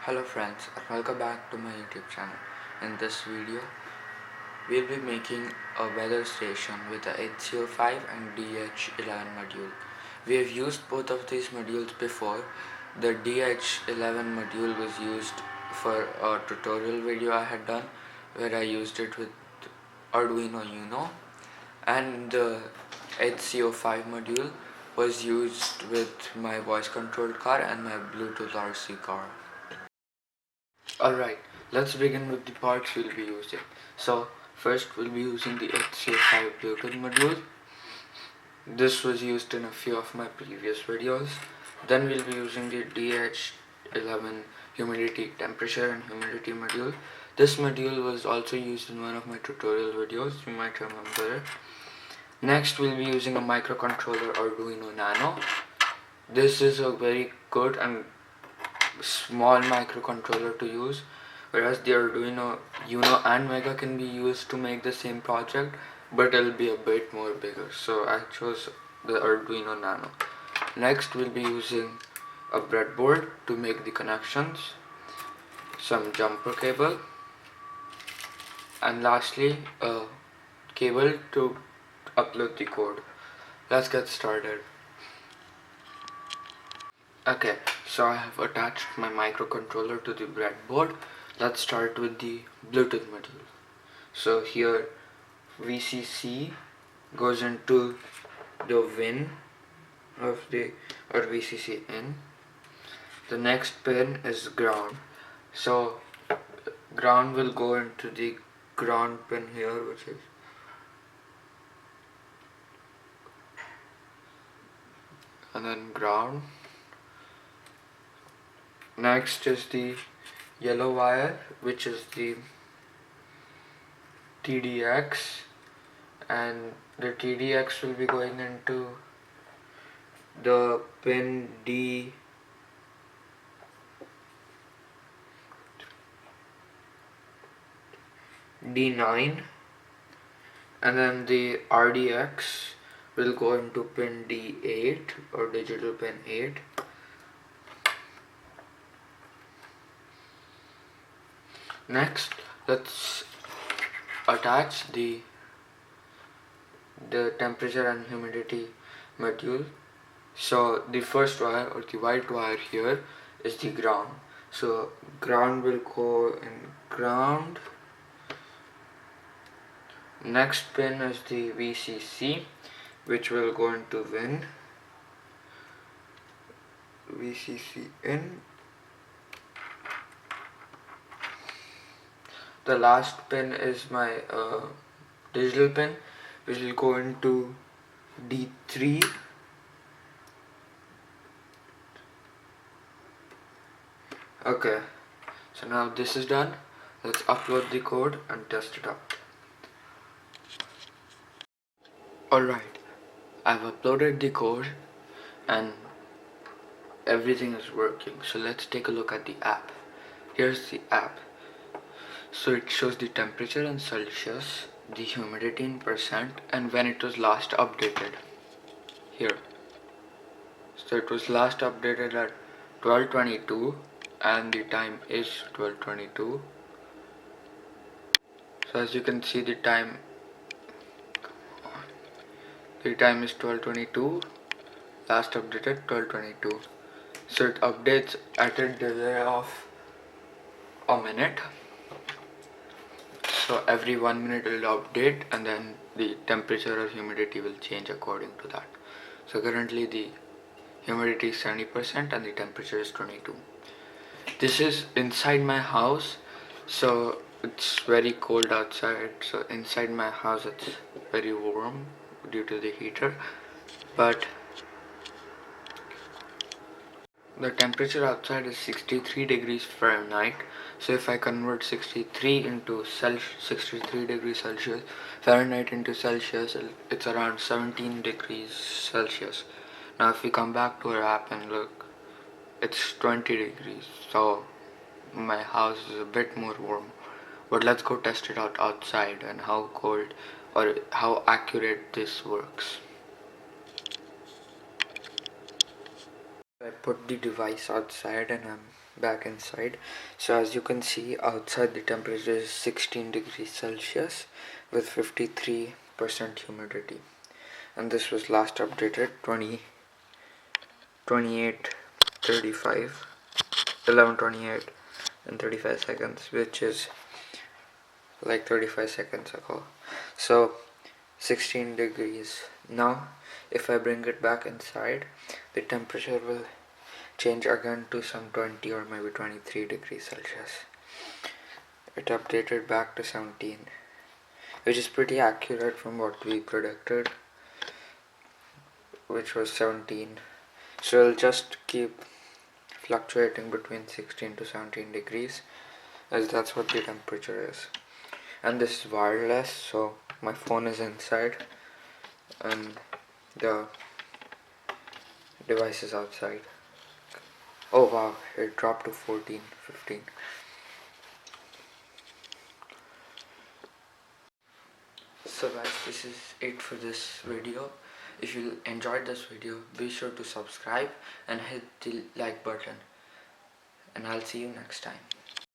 Hello friends, welcome back to my YouTube channel. In this video, we'll be making a weather station with the HCO5 and DH-11 module. We have used both of these modules before. The DH-11 module was used for a tutorial video I had done where I used it with Arduino Uno, and the HCO5 module was used with my voice controlled car and my Bluetooth RC car. Alright, let's begin with the parts we'll be using. So first we'll be using the HCO5 Bluetooth module. This was used in a few of my previous videos. Then we'll be using the DH-11 humidity, temperature and humidity module. This module was also used in one of my tutorial videos, you might remember it. Next we'll be using a microcontroller Arduino Nano. This is a very good and small microcontroller to use, whereas the Arduino Uno and Mega can be used to make the same project, but it'll be a bit more bigger, so I chose the Arduino Nano. Next we'll be using a breadboard to make the connections, some jumper cable, and lastly a cable to upload the code. Let's get started. Okay, so I have attached my microcontroller to the breadboard. Let's start with the Bluetooth module. So here VCC goes into the win of the VCC in. The next pin is ground. So ground will go into the ground pin here, which is and then ground. Next is the yellow wire, which is the TDX, and the TDX will be going into the pin D9, and then the RDX will go into pin D8 or digital pin 8. Next, let's attach the temperature and humidity module. So the first wire or the white wire here is the ground. So ground will go in ground. Next pin is the VCC, which will go into win. VCC in. The last pin is my digital pin, which will go into D3. Okay, so now this is done. Let's upload the code and test it out. Alright, I've uploaded the code and everything is working. So let's take a look at the app. Here's the app. So it shows the temperature in Celsius, the humidity in %, and when it was last updated here. So it was last updated at 12:22 and the time is 12:22. So as you can see, the time is 12:22, last updated 12:22. So it updates at a delay of a minute. So every 1 minute it will update, and then the temperature or humidity will change according to that. So currently the humidity is 70% and the temperature is 22. This is inside my house, so it's very cold outside. So inside my house it's very warm due to the heater, but the temperature outside is 63 degrees Fahrenheit. So if I convert 63 degrees Celsius Fahrenheit into Celsius, it's around 17 degrees Celsius. Now if we come back to our app and look, it's 20 degrees. So my house is a bit more warm. But let's go test it out outside and how cold or how accurate this works. I put the device outside and I'm back inside. So as you can see, outside the temperature is 16 degrees Celsius with 53% humidity, and this was last updated 28:35, 11:28 and 35 seconds, which is like 35 seconds ago. So 16 degrees. Now if I bring it back inside, the temperature will change again to some 20 or maybe 23 degrees Celsius. It updated back to 17, which is pretty accurate from what we predicted, which was 17. So it'll just keep fluctuating between 16 to 17 degrees, as that's what the temperature is. And this is wireless, so my phone is inside and the device is outside. Oh wow, it dropped to 14, 15. So guys, this is it for this video. If you enjoyed this video, be sure to subscribe and hit the like button, and I'll see you next time.